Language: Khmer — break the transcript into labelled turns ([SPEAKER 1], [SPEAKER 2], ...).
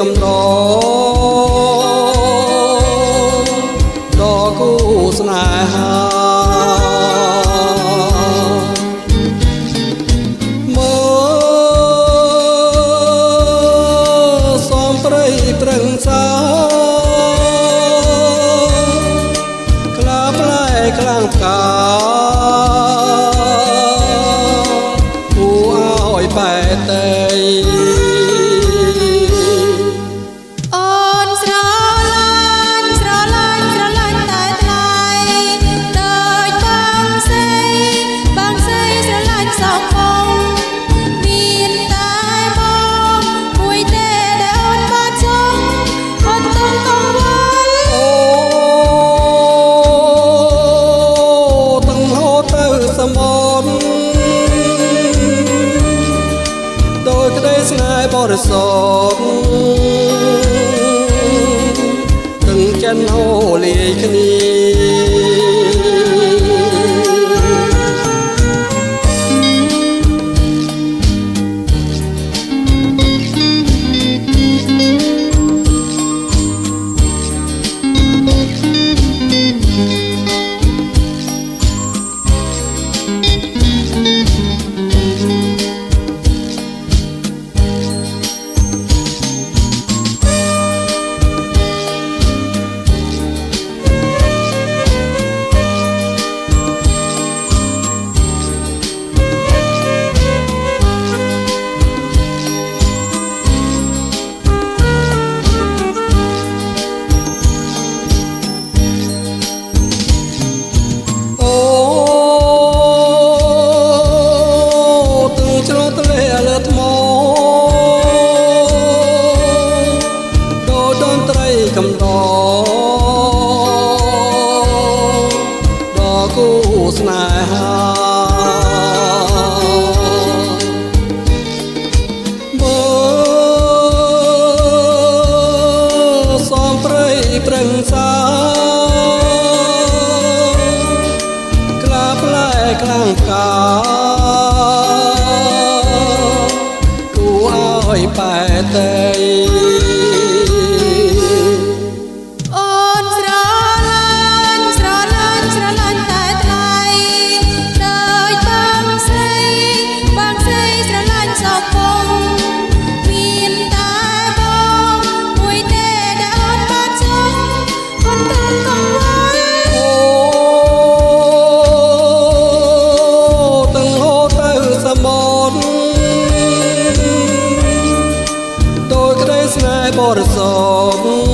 [SPEAKER 1] កំដរដល់គូស្នេហាមកសំព្រៃប្រឹងសាក្លាផ្លែខ្លាំងផ្កាគួរឲ្យបែកតែដោយក្តីស្នេហ៍បរិសុទ្ធទាំងចិនហូរលាយគ្នាកំដរដល់គូស្នេហាមកសំព្រៃប្រឹងសាក្លាផ្លែខ្លាំងផ្កាគួរឲ្យបែកតែដោយក្តីស្នេហ៍បរិសុទ្ធ